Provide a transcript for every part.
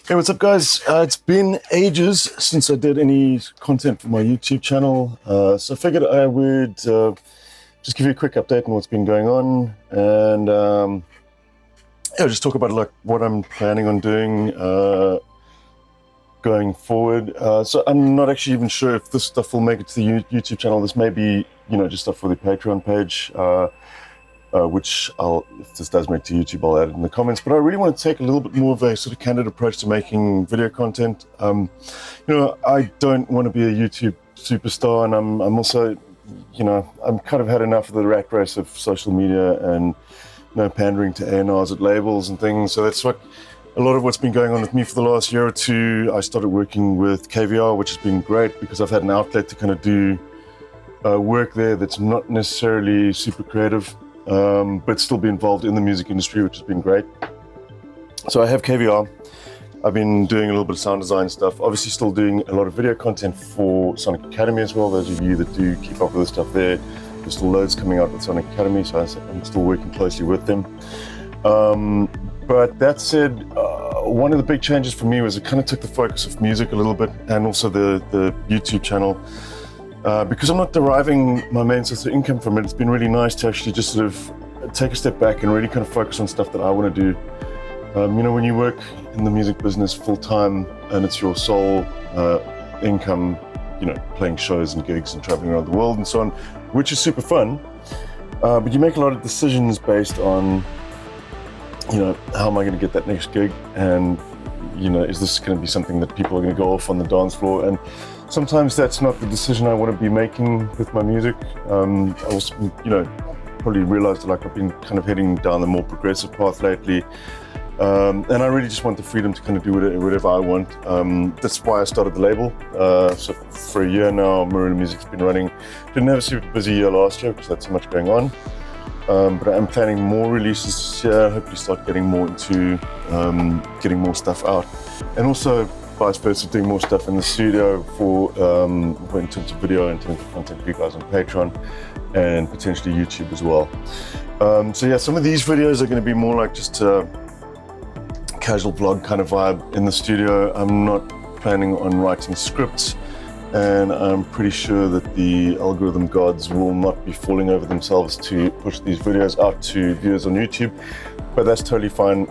Hey, what's up, guys? It's been ages since I did any content for my YouTube channel, so I figured I would just give you a quick update on what's been going on, and yeah, just talk about like what I'm planning on doing going forward. So I'm not actually even sure if this stuff will make it to the YouTube channel. This may be, just stuff for the Patreon page. Which if this does make to YouTube, I'll add it in the comments. But I really want to take a little bit more of a sort of candid approach to making video content. I don't want to be a YouTube superstar, and I'm also, I'm kind of had enough of the rat race of social media and pandering to A&Rs at labels and things. So that's what a lot of what's been going on with me for the last year or two. I started working with KVR, which has been great because I've had an outlet to kind of do work there that's not necessarily super creative. But still be involved in the music industry, which has been great. So I have KVR. I've been doing a little bit of sound design stuff. Obviously still doing a lot of video content for Sonic Academy as well. Those of you that do keep up with the stuff there, there's still loads coming out with Sonic Academy, so I'm still working closely with them. But that said, one of the big changes for me was it kind of took the focus of music a little bit, and also the YouTube channel. Because I'm not deriving my main source of income from it, it's been really nice to actually just sort of take a step back and really kind of focus on stuff that I want to do. When you work in the music business full time and it's your sole income, playing shows and gigs and traveling around the world and so on, which is super fun. But you make a lot of decisions based on, how am I going to get that next gig? And, is this going to be something that people are going to go off on the dance floor? And sometimes that's not the decision I want to be making with my music. I also, probably realized that I've been kind of heading down the more progressive path lately. And I really just want the freedom to kind of do whatever I want. That's why I started the label. So for a year now, Marula Music's been running. Didn't have a super busy year last year because I had so much going on. But I'm planning more releases this year. Hopefully start getting more into getting more stuff out. And also, vice versa, doing more stuff in the studio for in terms of video, in terms of content for you guys on Patreon, and potentially YouTube as well. So yeah, some of these videos are going to be more like just a casual vlog kind of vibe in the studio. I'm not planning on writing scripts, and I'm pretty sure that the algorithm gods will not be falling over themselves to push these videos out to viewers on YouTube. But that's totally fine,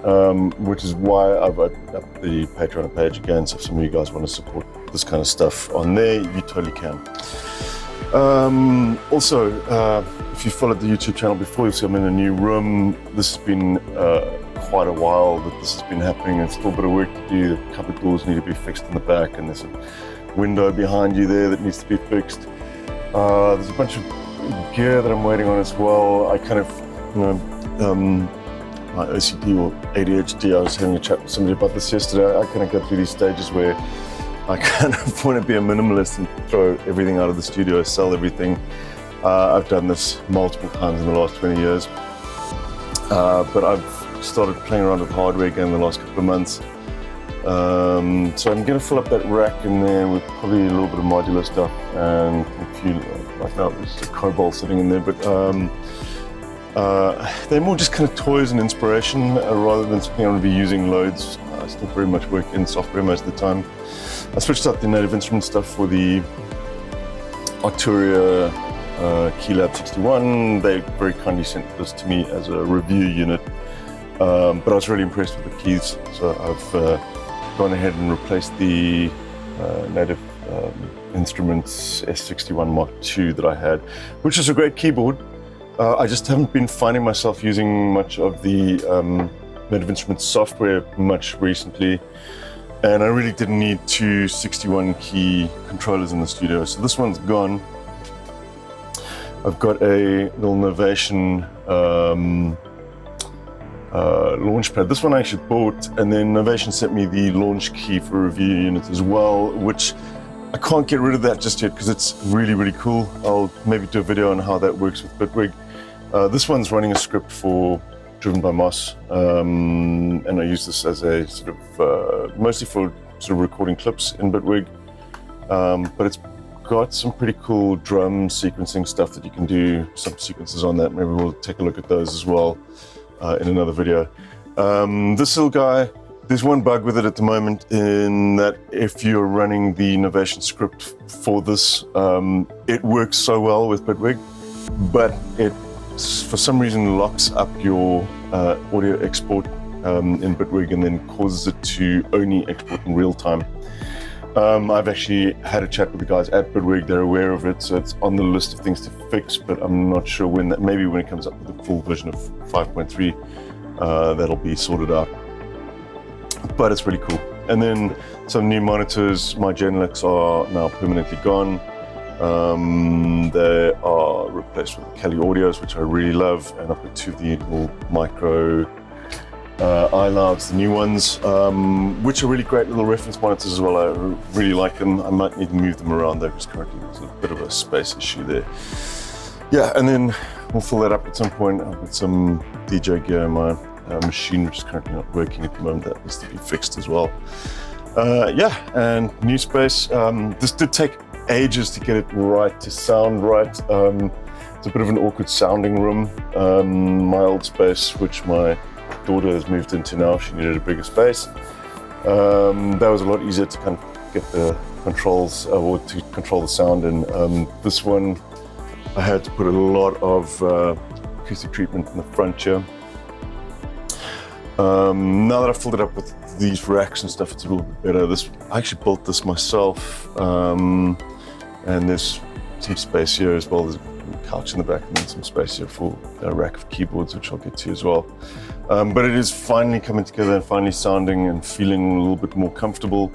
which is why I've opened up the Patreon page again. So if some of you guys want to support this kind of stuff on there, you totally can. Also, if you followed the YouTube channel before, you'll see I'm in a new room. This has been quite a while that this has been happening, and still a bit of work to do. A couple of doors need to be fixed in the back, and there's a window behind you there that needs to be fixed. There's a bunch of gear that I'm waiting on as well. I kind of, my OCD or ADHD, I was having a chat with somebody about this yesterday. I kind of go through these stages where I kind of want to be a minimalist and throw everything out of the studio, sell everything. I've done this multiple times in the last 20 years. But I've started playing around with hardware again in the last couple of months. So I'm going to fill up that rack in there with probably a little bit of modular stuff and a few, right now there's a Cobalt sitting in there, but they're more just kind of toys and inspiration rather than something I'm going to be using loads. I still very much work in software most of the time. I switched out the native instrument stuff for the Arturia Keylab 61. They very kindly sent this to me as a review unit, but I was really impressed with the keys. So I've gone ahead and replaced the native Instruments S61 Mark II that I had, which is a great keyboard. I just haven't been finding myself using much of the Native Instruments software much recently, and I really didn't need two 61 key controllers in the studio, so this one's gone. I've got a little Novation launchpad. This one I actually bought, and then Novation sent me the launch key for a review unit as well, which I can't get rid of that just yet because it's really, really cool. I'll maybe do a video on how that works with Bitwig. This one's running a script driven by Moss, and I use this as a sort of, mostly for sort of recording clips in Bitwig, but it's got some pretty cool drum sequencing stuff that you can do, some sequences on that. Maybe we'll take a look at those as well in another video. This little guy There's one bug with it at the moment in that if you're running the Novation script for this, it works so well with Bitwig, but it for some reason locks up your audio export in Bitwig and then causes it to only export in real time. I've actually had a chat with the guys at Bitwig. They're aware of it, so it's on the list of things to fix, but I'm not sure when that, maybe when it comes up with the full version of 5.3, that'll be sorted out. But it's really cool. And then some new monitors. My Genelecs are now permanently gone. They are replaced with the Kelly Audios, which I really love, and I've got two of the little micro iLouds, the new ones, which are really great little reference monitors as well. I really like them. I might need to move them around though, because currently there's a bit of a space issue there. Yeah, and then we'll fill that up at some point. I've got some DJ gear in my machine, which is currently not working at the moment. That needs to be fixed as well. Yeah, and new space. This did take ages to get it right, to sound right. It's a bit of an awkward sounding room. My old space, which my daughter has moved into now, she needed a bigger space. That was a lot easier to kind of get the controls, or to control the sound in. This one, I had to put a lot of acoustic treatment in the front here. Now that I've filled it up with these racks and stuff, it's a little bit better. I actually built this myself, and there's some space here as well. There's a couch in the back and then some space here for a rack of keyboards, which I'll get to as well. But it is finally coming together and finally sounding and feeling a little bit more comfortable.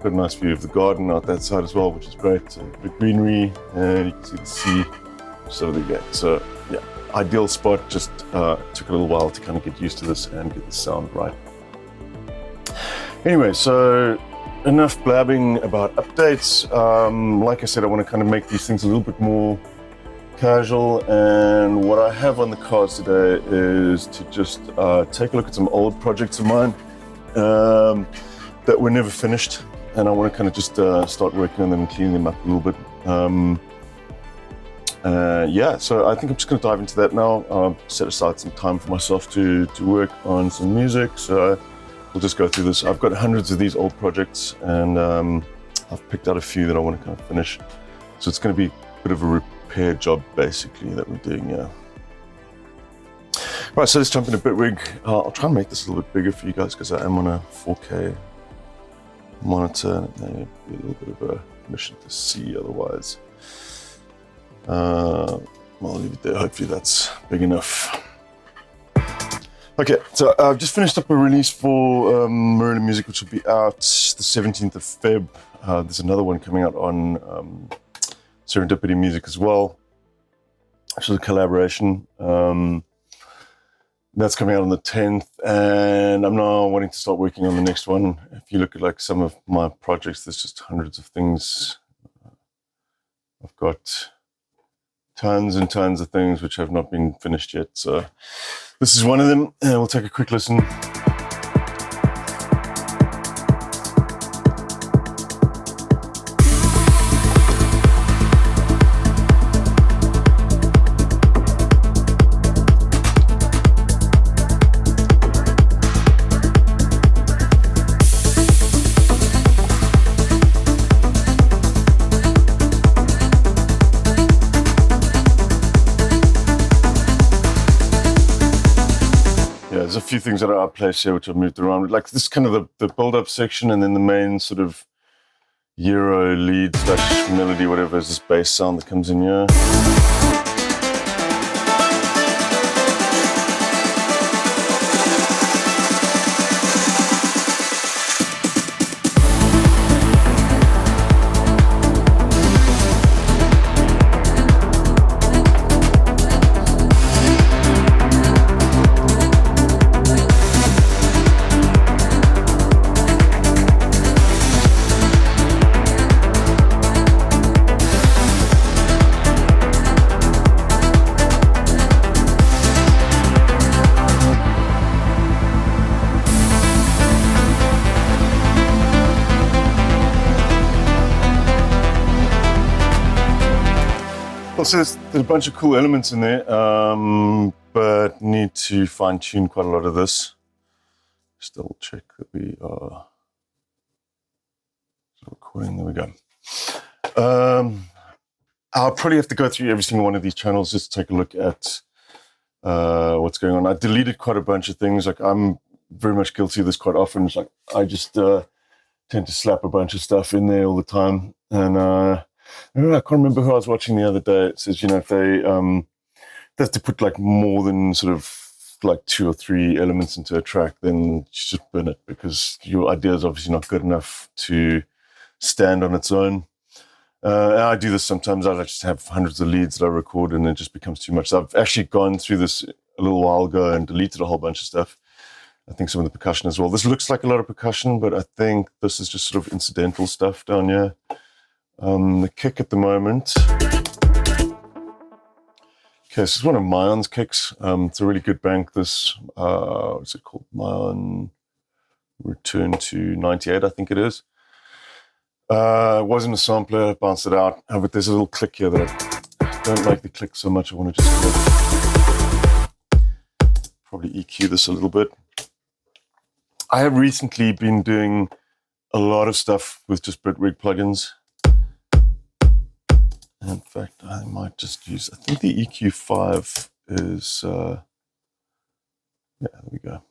Got a nice view of the garden out that side as well, which is great. The greenery, and you can see the sea just over there. So yeah, ideal spot. Just took a little while to kind of get used to this and get the sound right. Anyway, so enough blabbing about updates. Like I said, I want to kind of make these things a little bit more casual, and what I have on the cards today is to just take a look at some old projects of mine that were never finished, and I want to kind of just start working on them and cleaning them up a little bit. Yeah, so I think I'm just going to dive into that now. Set aside some time for myself to work on some music, so we'll just go through this. I've got hundreds of these old projects, and I've picked out a few that I want to kind of finish. So it's going to be a bit of a repair job, basically, that we're doing here. Right, so let's jump into Bitwig. I'll try and make this a little bit bigger for you guys, because I am on a 4K monitor, and it may be a little bit of a mission to see otherwise. I'll leave it there. Hopefully that's big enough. Okay, so I've just finished up a release for Merlin Music, which will be out the 17th of Feb. There's another one coming out on Serendipity Music as well, which is a collaboration. That's coming out on the 10th, and I'm now wanting to start working on the next one. If you look at like some of my projects, there's just hundreds of things. I've got tons and tons of things which have not been finished yet. So this is one of them, and we'll take a quick listen. There's a few things that are out of place here which I've moved around. Like this is kind of the build-up section, and then the main sort of Euro lead / melody, whatever, is this bass sound that comes in here. So there's a bunch of cool elements in there, but need to fine tune quite a lot of this. Just double check that we are recording. There we go. I'll probably have to go through every single one of these channels just to take a look at what's going on. I deleted quite a bunch of things. Like, I'm very much guilty of this quite often. It's like I just tend to slap a bunch of stuff in there all the time. And I can't remember who I was watching the other day. It says, if they have to put like more than sort of like 2 or 3 elements into a track, then you just burn it, because your idea is obviously not good enough to stand on its own. I do this sometimes. I just have hundreds of leads that I record, and it just becomes too much. So I've actually gone through this a little while ago and deleted a whole bunch of stuff. I think some of the percussion as well. This looks like a lot of percussion, but I think this is just sort of incidental stuff down here. The kick at the moment. Okay, this is one of Myon's kicks. It's a really good bank. This, what's it called? Myon Return to 98, I think it is. It wasn't a sampler, bounced it out. But there's a little click here that I don't like the click so much. I want to just probably EQ this a little bit. I have recently been doing a lot of stuff with just Bitwig plugins. In fact, I might just use, I think the EQ5 is, yeah, there we go.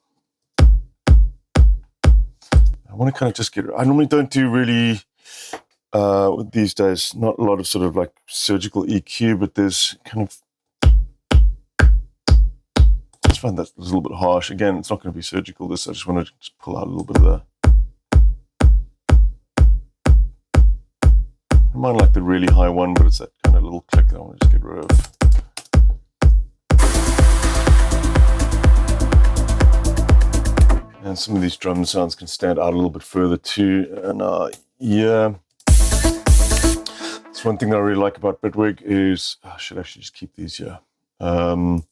I want to kind of just I normally don't do really, these days, not a lot of sort of like surgical EQ, but there's kind of, I just find that a little bit harsh. Again, it's not going to be surgical, this. I just want to just pull out a little bit of that. I might like the really high one, but it's that kind of little click that I want to just get rid of. And some of these drum sounds can stand out a little bit further too. And yeah, that's one thing that I really like about Bitwig is, I should actually just keep these here. Then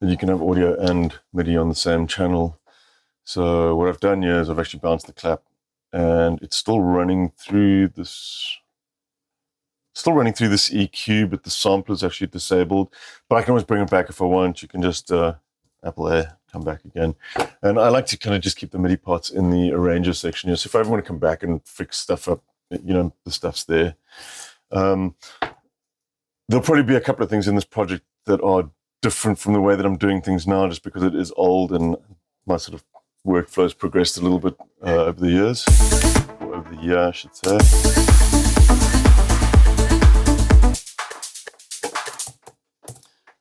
you can have audio and MIDI on the same channel. So what I've done here is I've actually bounced the clap, and it's still running through this. Still running through this EQ, but the sampler is actually disabled. But I can always bring it back if I want. You can just Apple A, come back again. And I like to kind of just keep the MIDI parts in the arranger section here. So if I ever want to come back and fix stuff up, the stuff's there. There'll probably be a couple of things in this project that are different from the way that I'm doing things now, just because it is old and my sort of workflow's progressed a little bit over the years. Or over the year, I should say.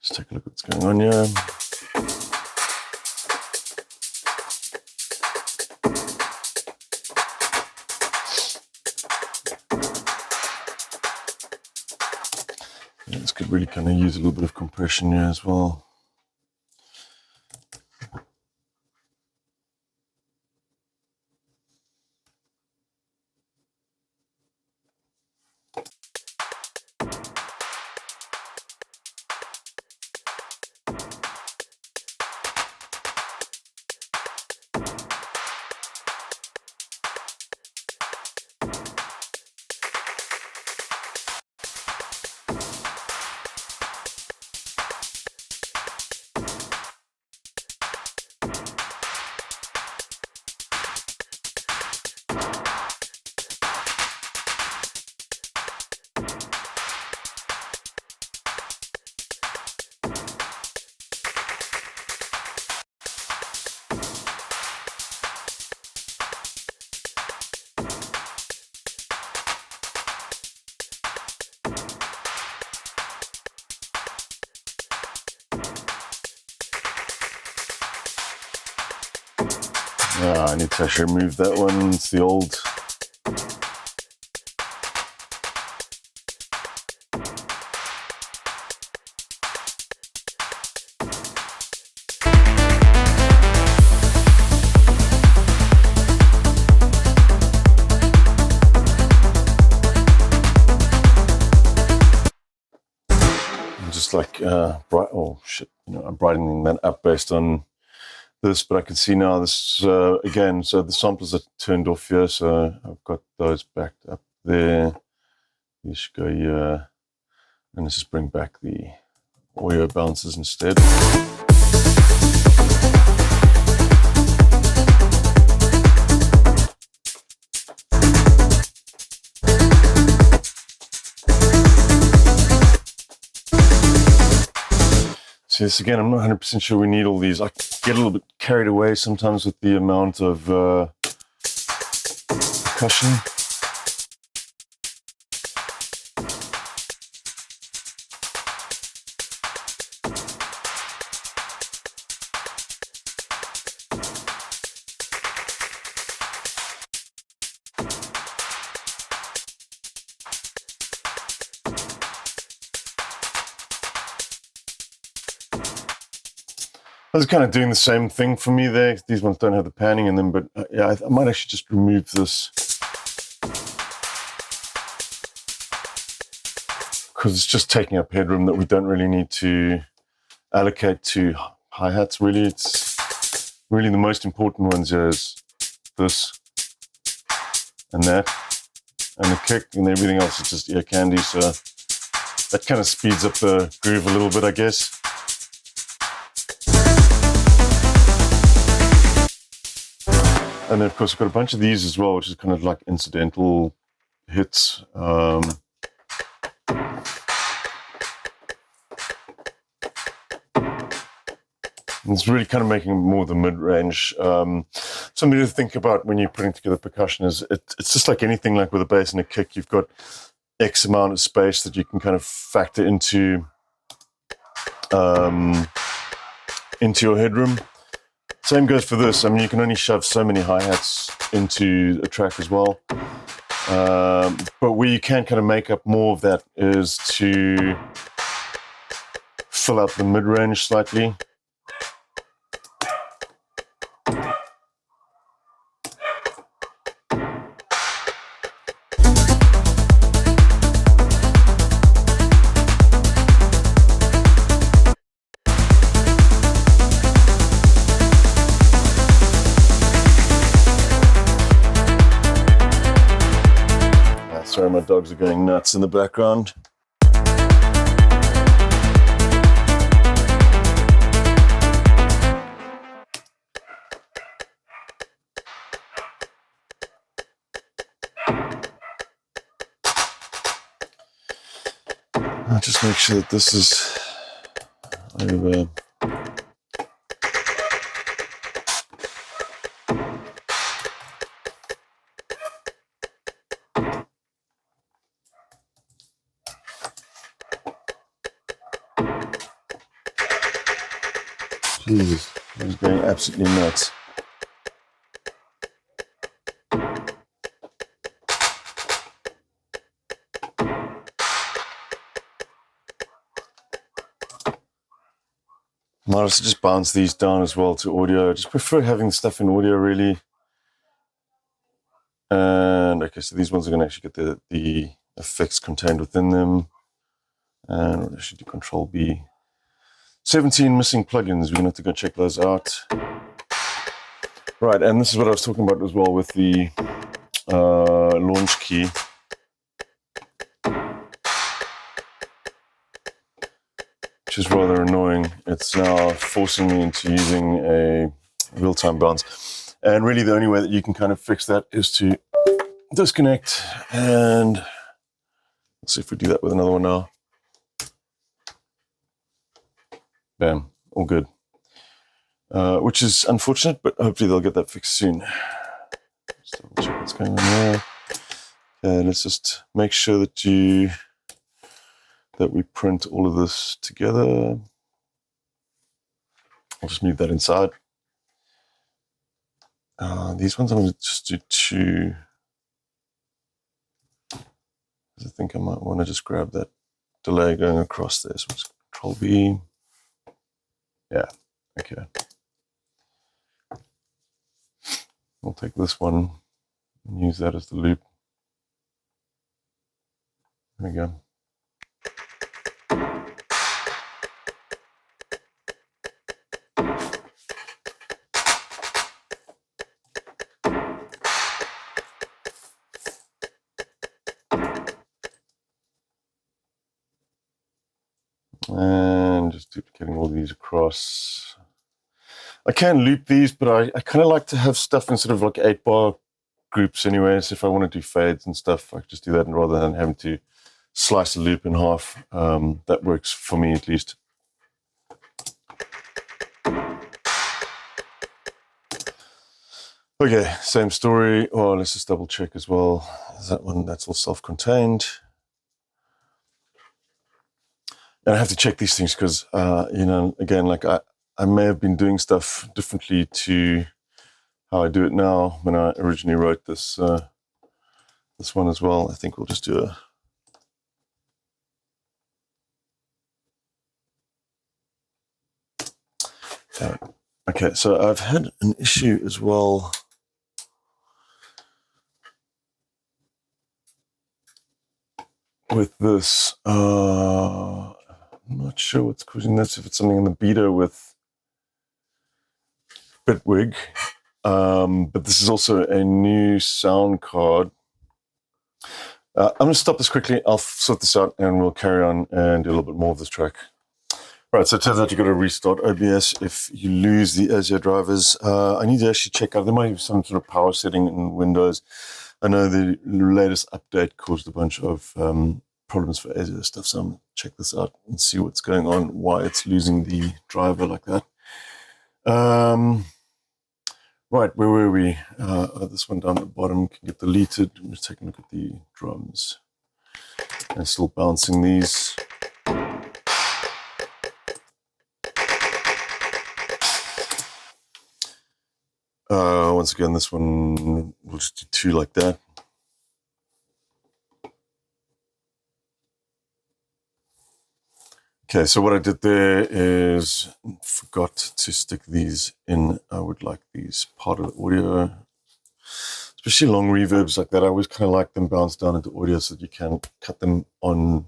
Let's take a look at what's going on here. Yeah, this could really kind of use a little bit of compression here as well. I need to actually remove that one. It's the old. I'm just like I'm brightening that up based on this, but I can see now this again, so the samplers are turned off here, so I've got those backed up there. You should go here, and let's just bring back the audio bounces instead. So this again, I'm not 100% sure we need all these. I get a little bit carried away sometimes with the amount of percussion. I was kind of doing the same thing for me there. These ones don't have the panning in them, but yeah, I might actually just remove this because it's just taking up headroom that we don't really need to allocate to hi-hats. Really, it's really the most important ones here is this and that and the kick, and everything else is just ear candy. So that kind of speeds up the groove a little bit, I guess. And then, of course, I've got a bunch of these as well, which is kind of like incidental hits. It's really kind of making more the mid-range. Something to think about when you're putting together percussion is it's just like anything, like with a bass and a kick, you've got X amount of space that you can kind of factor into your headroom. Same goes for this. I mean, you can only shove so many hi-hats into a track as well. But where you can kind of make up more of that is to fill out the mid-range slightly. Sorry, my dogs are going nuts in the background. I'll just make sure that this is over. Jesus, I was going absolutely nuts. Might also just bounce these down as well to audio. I just prefer having stuff in audio, really. And okay, so these ones are going to actually get the effects contained within them. And I should do Control B. 17 missing plugins. We're going to have to go check those out. Right, and this is what I was talking about as well with the launch key. Which is rather annoying. It's now forcing me into using a real-time bounce. And really the only way that you can kind of fix that is to disconnect. And let's see if we do that with another one now. Bam, all good. Which is unfortunate, but hopefully they'll get that fixed soon. Just double check what's going on there. Okay, let's just make sure that we print all of this together. I'll just move that inside. These ones I'm going to just do two. I think I might want to just grab that delay going across there. So let's Control B. Yeah, okay. I'll take this one and use that as the loop. There we go. And just duplicating all these across. I can loop these, but I kind of like to have stuff in sort of like 8-bar groups anyway. So if I want to do fades and stuff, I can just do that rather than having to slice a loop in half. That works for me at least. Okay, same story. Oh, let's just double check as well. Is that one, that's all self-contained. And I have to check these things because, again, like I may have been doing stuff differently to how I do it now when I originally wrote this this one as well. I think we'll just do a okay, so I've had an issue as well with this. I'm not sure what's causing this, if it's something in the beta with Bitwig. But this is also a new sound card. I'm going to stop this quickly. I'll sort this out and we'll carry on and do a little bit more of this track. Right, so it turns out you've got to restart OBS if you lose the ASIO drivers. I need to actually check out, there might be some sort of power setting in Windows. I know the latest update caused a bunch of problems for ASIO stuff, so I'm going to check this out and see what's going on, why it's losing the driver like that. Right, where were we? This one down at the bottom can get deleted. I'm just taking a look at the drums. I'm still bouncing these. Once again, this one, we'll just do two like that. Okay, so what I did there is forgot to stick these in. I would like these part of the audio, especially long reverbs like that. I always kind of like them bounced down into audio so that you can cut them on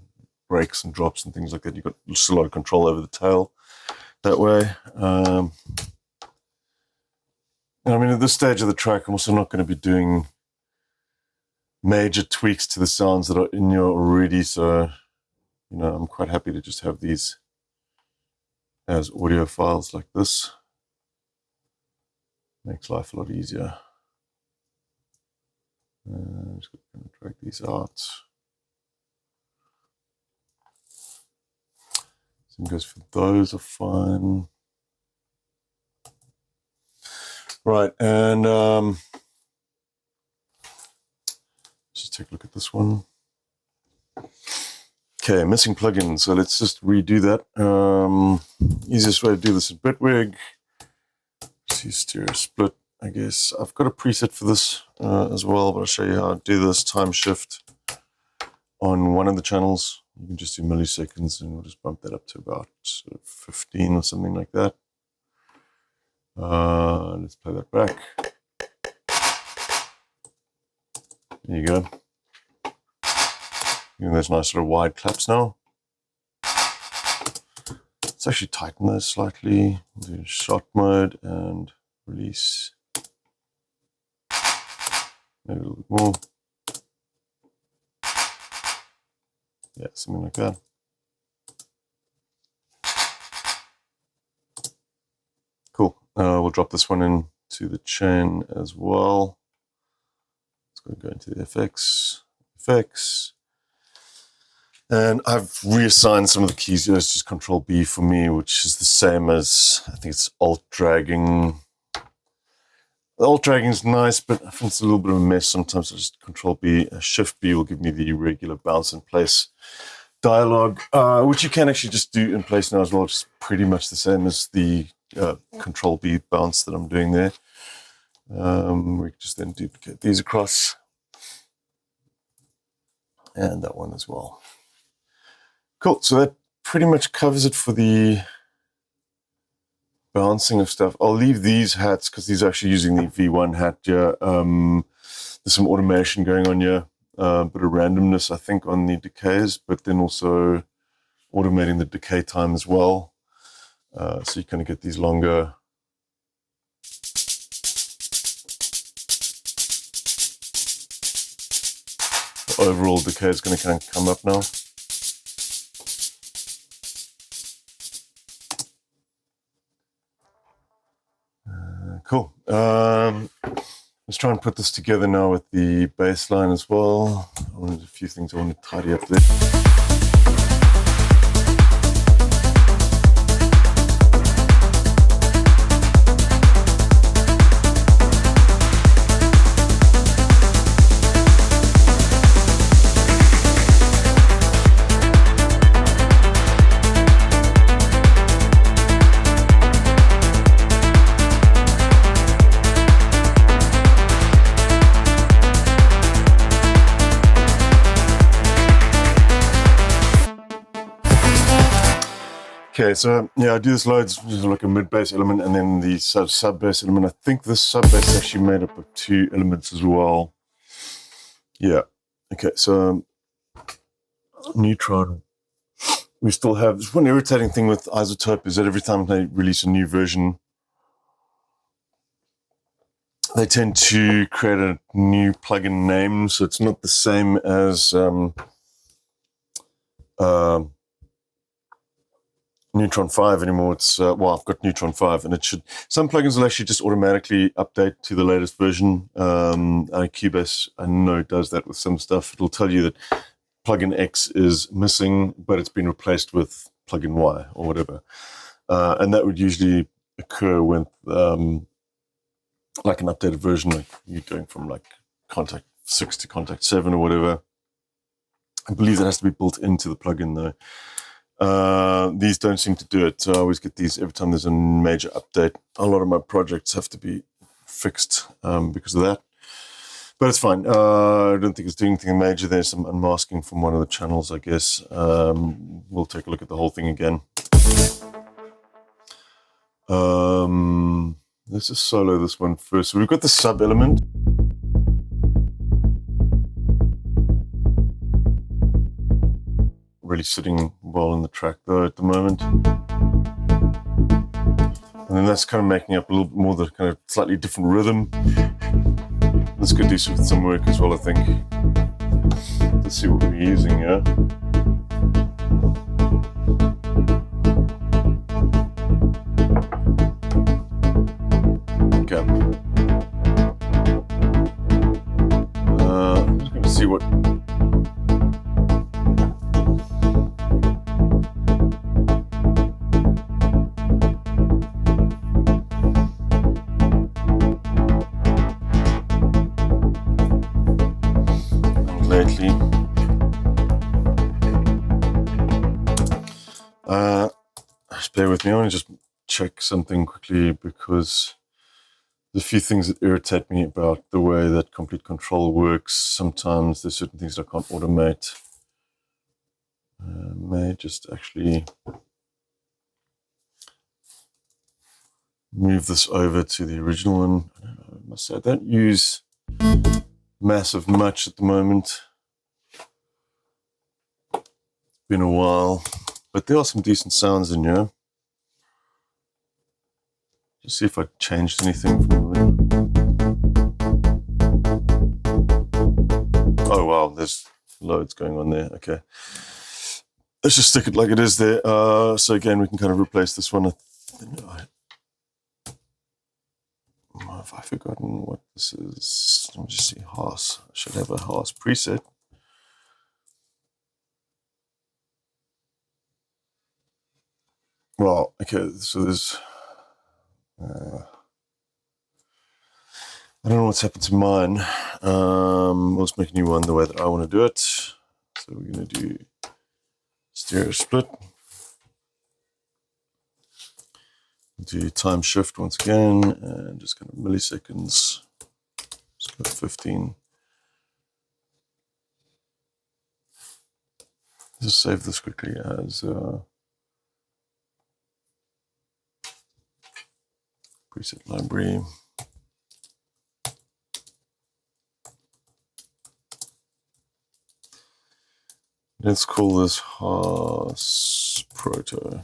breaks and drops and things like that. You've got just a lot of control over the tail that way. I mean, at this stage of the track, I'm also not going to be doing major tweaks to the sounds that are in here already. So, I'm quite happy to just have these as audio files like this. Makes life a lot easier. I'm just going to drag these out. Same goes for those, are fine. Right, and just take a look at this one. Okay, missing plugins. So let's just redo that. Easiest way to do this in Bitwig. Let's use stereo split, I guess. I've got a preset for this as well, but I'll show you how to do this. Time shift on one of the channels. You can just do milliseconds, and we'll just bump that up to about 15 or something like that. Let's play that back. There you go. Those nice sort of wide claps now. Let's actually tighten those slightly. Do shot mode and release. Maybe a little bit more. Yeah, something like that. Cool. We'll drop this one into the chain as well. Let's go into the effects. And I've reassigned some of the keys here. It's just Control B for me, which is the same as, I think it's Alt dragging. The Alt dragging is nice, but I think it's a little bit of a mess. Sometimes I just Control B. Shift B will give me the regular bounce in place dialogue, which you can actually just do in place now as well. Just pretty much the same as the Control B bounce that I'm doing there. We can just then duplicate these across. And that one as well. Cool, so that pretty much covers it for the bouncing of stuff. I'll leave these hats because these are actually using the V1 hat here. There's some automation going on here, a bit of randomness, I think, on the decays, but then also automating the decay time as well. So you kind of get these longer the overall decay is going to kind of come up now. Cool. Let's try and put this together now with the bass line as well. A few things I want to tidy up there. Okay, so yeah, I do this loads, just like a mid-bass element and then the sub-bass element. I think this sub-bass is actually made up of 2 elements as well. Yeah. Okay, so Neutron. We still have, this one irritating thing with Isotope is that every time they release a new version, they tend to create a new plugin name, so it's not the same as Neutron 5 anymore. It's well, I've got Neutron 5, and it should. Some plugins will actually just automatically update to the latest version. Cubase, I know, does that with some stuff. It'll tell you that plugin X is missing, but it's been replaced with plugin Y or whatever, and that would usually occur with like an updated version, like you're going from like Contact 6 to Contact 7 or whatever. I believe that has to be built into the plugin though. These don't seem to do it, so I always get these every time there's a major update. A lot of my projects have to be fixed because of that, but it's fine. I don't think it's doing anything major. There's some unmasking from one of the channels, I guess. We'll take a look at the whole thing again. Let's just solo this one first. So we've got the sub element. Really sitting well in the track though at the moment. And then that's kind of making up a little bit more the kind of slightly different rhythm. This could do some work as well, I think. Let's see what we're using here. Okay. I'm just going to see what. Lately, just bear with me. I want to just check something quickly because there's a few things that irritate me about the way that Complete Control works. Sometimes there's certain things that I can't automate. May just actually move this over to the original one. I must say I don't use massive much at the moment. It's been a while, but there are some decent sounds in here. Just see if I changed anything from there. Oh wow, there's loads going on there. Okay, let's just stick it like it is there. So again, we can kind of replace this one. Have I forgotten what this is? Let me just see. Haas. I should have a Haas preset. Well, okay, so there's. I don't know what's happened to mine. We'll just make a new one the way that I want to do it. So we're going to do stereo split. Do time shift once again, and just kind of milliseconds. Just go 15. Just save this quickly as preset library. Let's call this Haas Proto.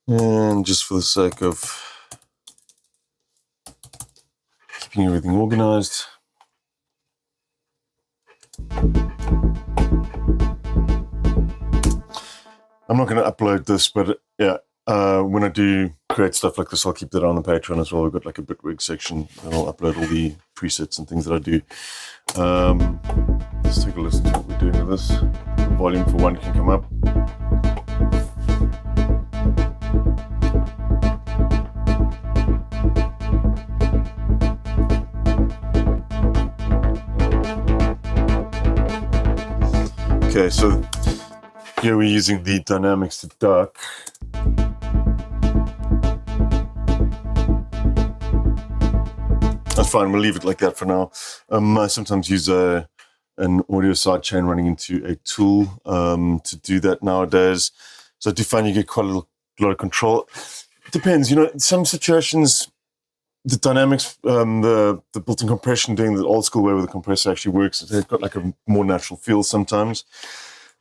And just for the sake of keeping everything organized, I'm not going to upload this, but yeah, when I do create stuff like this, I'll keep that on the Patreon as well. We've got like a Bitwig section, and I'll upload all the presets and things that I do. Let's take a listen to what we're doing with this. The volume for one can come up. Okay, so here we're using the dynamics to dark. fine. We'll leave it like that for now. I sometimes use an audio sidechain running into a tool to do that nowadays. So I do find you get quite a lot of control. It depends, in some situations, the dynamics, the built-in compression doing the old school way where the compressor actually works, it's got like a more natural feel sometimes.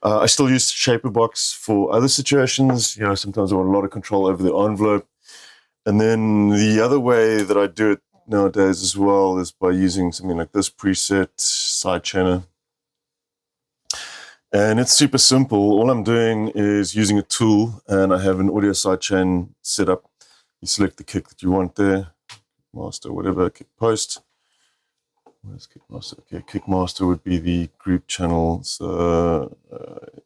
I still use Shaper Box for other situations. Sometimes I want a lot of control over the envelope. And then the other way that I do it nowadays as well is by using something like this preset sidechainer. And it's super simple. All I'm doing is using a tool, and I have an audio sidechain set up. You select the kick that you want there, master, whatever, kick post. Where's kick master? Okay, kick master would be the group channel. So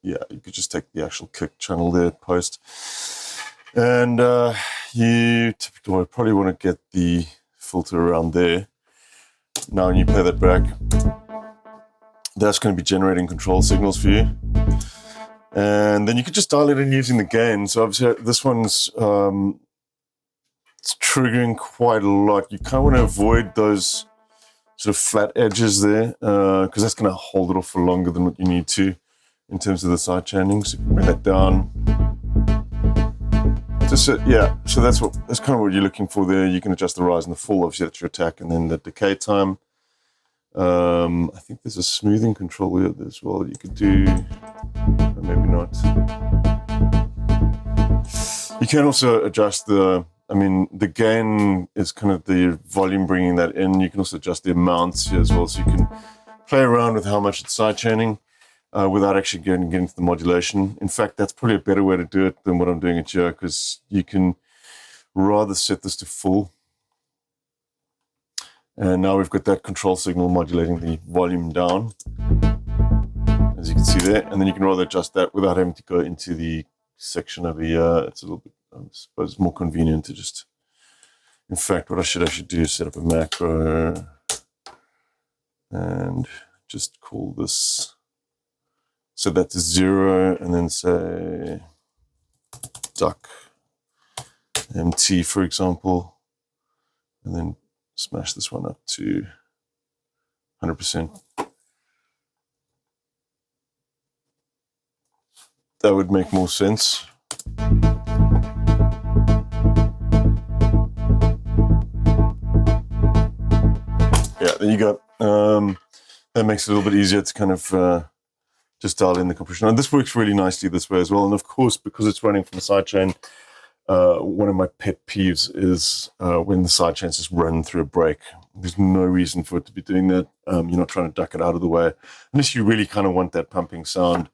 yeah, you could just take the actual kick channel there, post. And you typically probably want to get the filter around there. Now when you play that back, that's going to be generating control signals for you. And then you could just dial it in using the gain. So obviously this one's it's triggering quite a lot. You kind of want to avoid those sort of flat edges there because that's going to hold it off for longer than what you need to in terms of the side chaining. So bring that down. Yeah, so that's kind of what you're looking for there. You can adjust the rise and the fall. Obviously that's your attack, and then the decay time. I think there's a smoothing control here as well you could do, or maybe not. You can also adjust the gain is kind of the volume bringing that in. You can also adjust the amounts here as well, so you can play around with how much it's sidechaining without actually getting into the modulation. In fact, that's probably a better way to do it than what I'm doing it here, because you can rather set this to full. And now we've got that control signal modulating the volume down, as you can see there. And then you can rather adjust that without having to go into the section over here. It's a little bit, I suppose, more convenient to just, in fact, what I should actually do is set up a macro and just call this, set that to 0, and then say duck MT, for example, and then smash this one up to 100%. That would make more sense. Yeah, there you go. That makes it a little bit easier to kind of just dial in the compression. And this works really nicely this way as well. And of course, because it's running from a sidechain, one of my pet peeves is when the sidechains just run through a break. There's no reason for it to be doing that. You're not trying to duck it out of the way. Unless you really kind of want that pumping sound,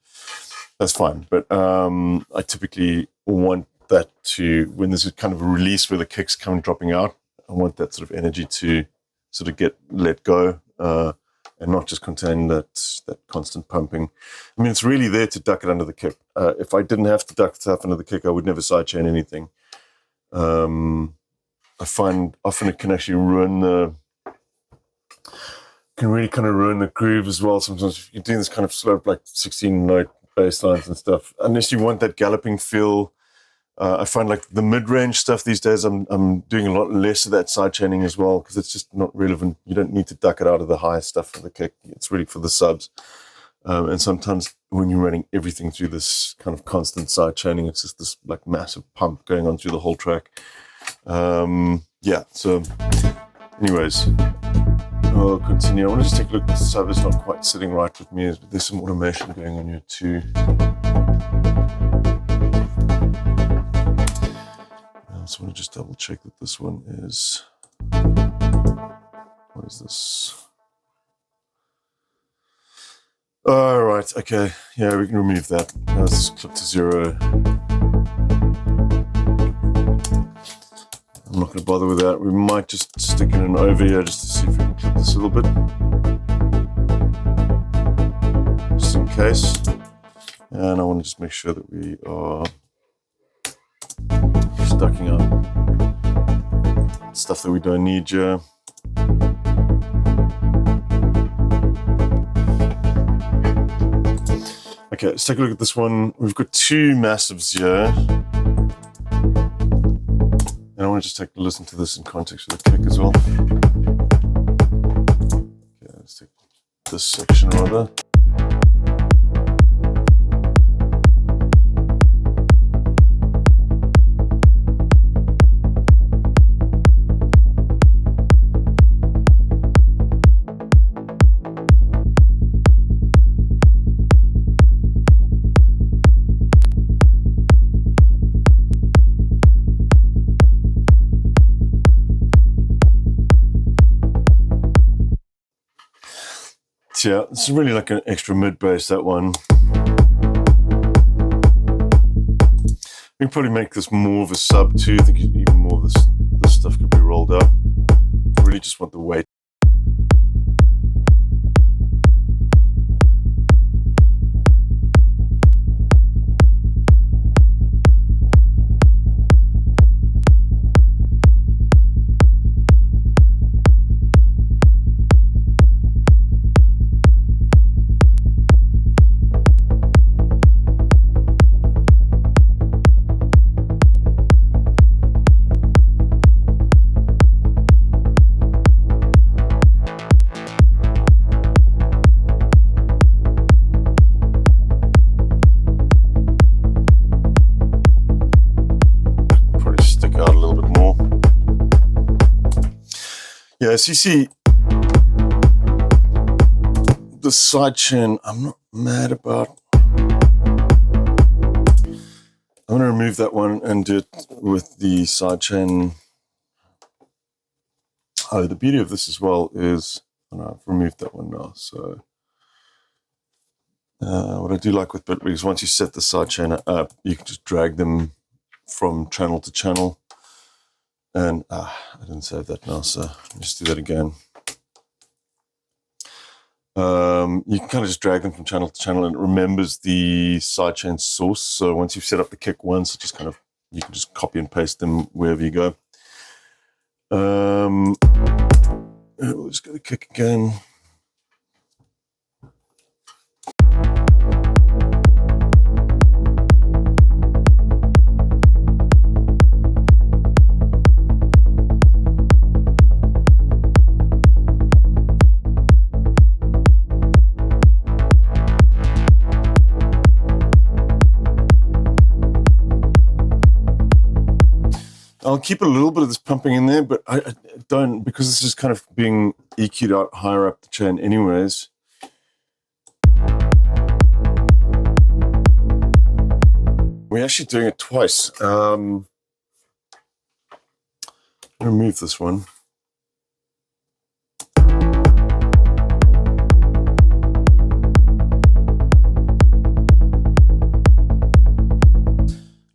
that's fine. But I typically want that to, when there's a kind of a release where the kick's dropping out, I want that sort of energy to sort of let go and not just contain that constant pumping. I mean, it's really there to duck it under the kick. If I didn't have to duck stuff under the kick, I would never sidechain anything. I find often it can actually really kind of ruin the groove as well. Sometimes if you're doing this kind of slow, like 16-note bass lines and stuff, unless you want that galloping feel. I find like the mid-range stuff these days, I'm doing a lot less of that sidechaining as well, because it's just not relevant. You don't need to duck it out of the high stuff for the kick. It's really for the subs. And sometimes when you're running everything through this kind of constant sidechaining, it's just this like massive pump going on through the whole track. Yeah, so anyways, I'll continue. I want to just take a look. The sub is not quite sitting right with me, but there's some automation going on here too. So I want to just double check that this one is, what is this? All right, okay. Yeah, we can remove that. Let's clip to 0. I'm not going to bother with that. We might just stick in an over here just to see if we can clip this a little bit. Just in case. And I want to just make sure that we are ducking up stuff that we don't need here. Okay, let's take a look at this one. We've got 2 massives here. And I want to just take a listen to this in context with the kick as well. this section rather. Yeah, it's really like an extra mid bass, that one. We can probably make this more of a sub too. I think even more of this stuff could be rolled up. I really just want the weight. Yeah, so you see the sidechain, I'm not mad about. I'm going to remove that one and do it with the sidechain. Oh, the beauty of this as well is, I've removed that one now. So what I do like with Bitwig is once you set the sidechain up, you can just drag them from channel to channel. And I didn't save that now, so I'll just do that again. You can kind of just drag them from channel to channel, and it remembers the sidechain source. So once you've set up the kick once, it just kind of, you can just copy and paste them wherever you go. We'll just go to kick again. I'll keep a little bit of this pumping in there, but I don't, because this is kind of being EQ'd out higher up the chain anyways. We're actually doing it twice. Remove this one.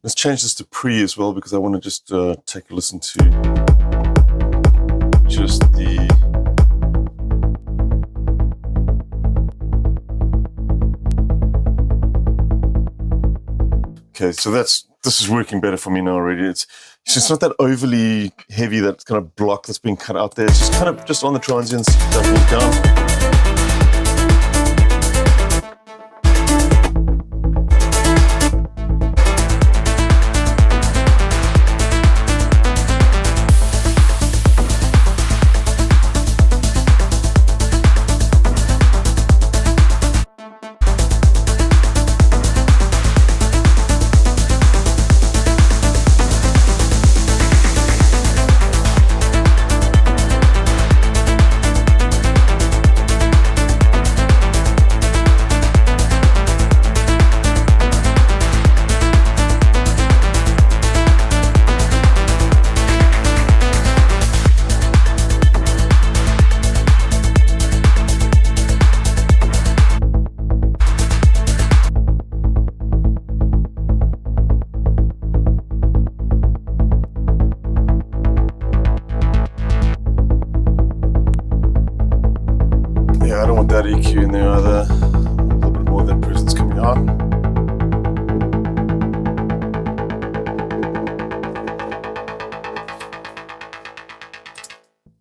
Let's change this to pre as well, because I want to just take a listen to just the... Okay, so this is working better for me now already. It's just not that overly heavy, that kind of block that's being cut out there. It's just kind of just on the transients, ducking it down. I don't want that EQ in there either. A little bit more of that presence coming out.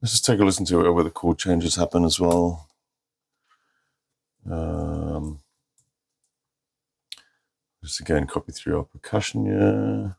Let's just take a listen to where the chord changes happen as well. Just again, copy through our percussion here.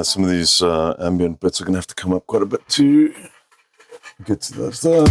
some of these ambient bits are going to have to come up quite a bit to get to those there.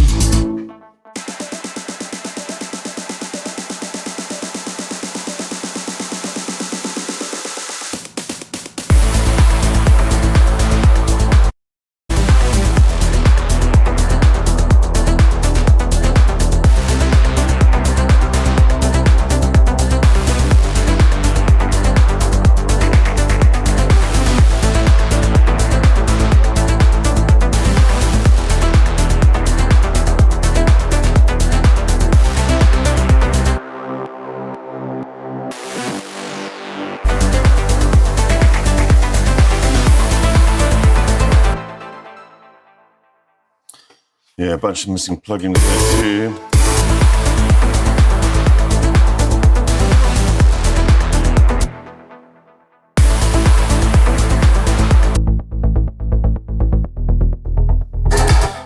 Yeah, a bunch of missing plugins there too.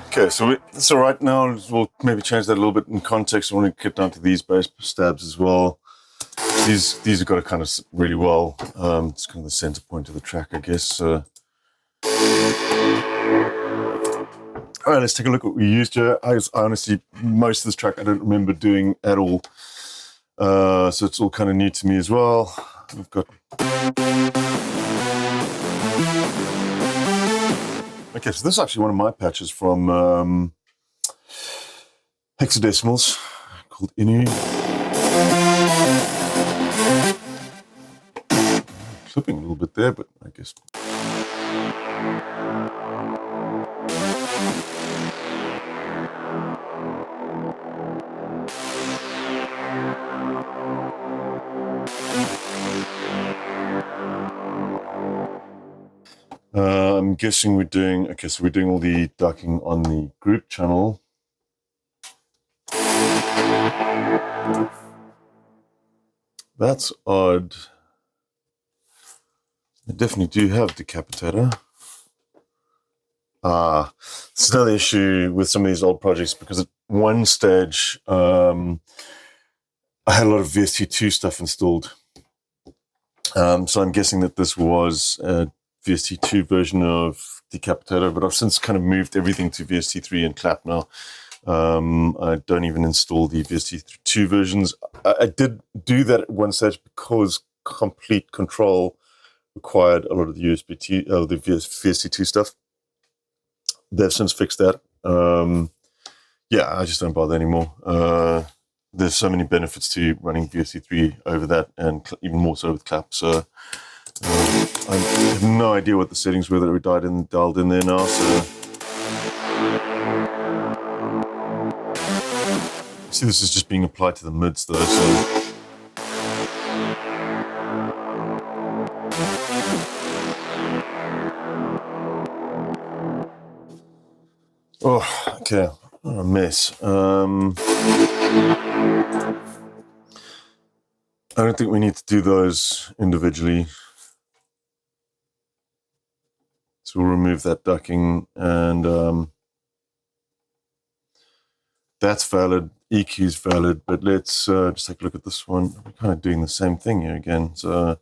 Okay, it's all right now. We'll maybe change that a little bit in context. I want to get down to these bass stabs as well. These have got to kind of sit really well. It's kind of the center point of the track, I guess. All right, let's take a look at what we used here. I honestly, most of this track I don't remember doing at all. So it's all kind of new to me as well. We've got... Okay, so this is actually one of my patches from Hexadecimals called Inu. Clipping a little bit there, but I guess... I'm guessing we're doing, okay, so we're doing all the ducking on the group channel. That's odd. I definitely do have decapitator. It's another issue with some of these old projects because at one stage I had a lot of VST2 stuff installed. So I'm guessing that this was a VST2 version of Decapitator, but I've since kind of moved everything to VST3 and Clap now. I don't even install the VST2 versions. I did do that at one stage because complete control required a lot of the the VST2 stuff. They've since fixed that. Yeah, I just don't bother anymore. There's so many benefits to running VST3 over that, and even more so with Clap. So I have no idea what the settings were that were dialed in there now. So see, this is just being applied to the mids though. So oh, okay, what a mess. I don't think we need to do those individually. So we'll remove that ducking, and that's valid. EQ is valid, but let's just take a look at this one. We're kind of doing the same thing here again. So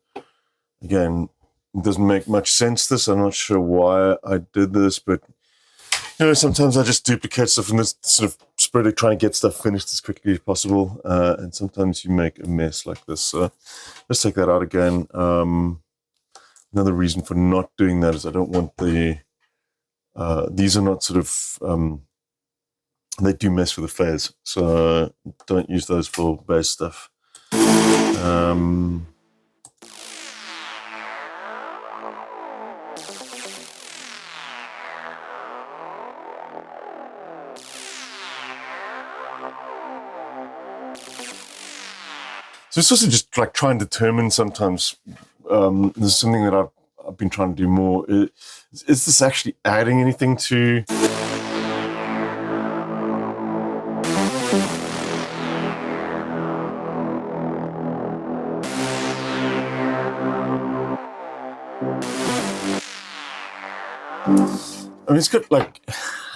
again, it doesn't make much sense, this. I'm not sure why I did this, but you know, sometimes I just duplicate stuff in this sort of spirit of trying to get stuff finished as quickly as possible, and sometimes you make a mess like this. So let's take that out again. Another reason for not doing that is I don't want the, these are not sort of, they do mess with the phase, so don't use those for bass stuff. So it's also just like trying to determine sometimes, this is something that I've been trying to do more. Is this actually adding anything to... I mean, it's got like,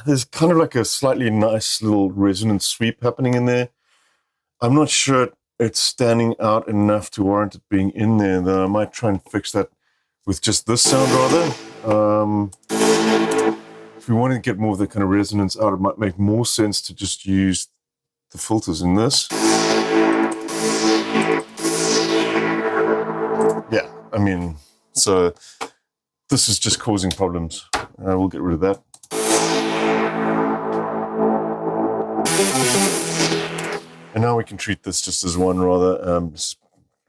there's kind of like a slightly nice little resonant sweep happening in there. I'm not sure it's standing out enough to warrant it being in there, though. I might try and fix that with just this sound rather. If we want to get more of the kind of resonance out, it might make more sense to just use the filters in this. Yeah, I mean, so this is just causing problems. We'll get rid of that. And now we can treat this just as one rather. Just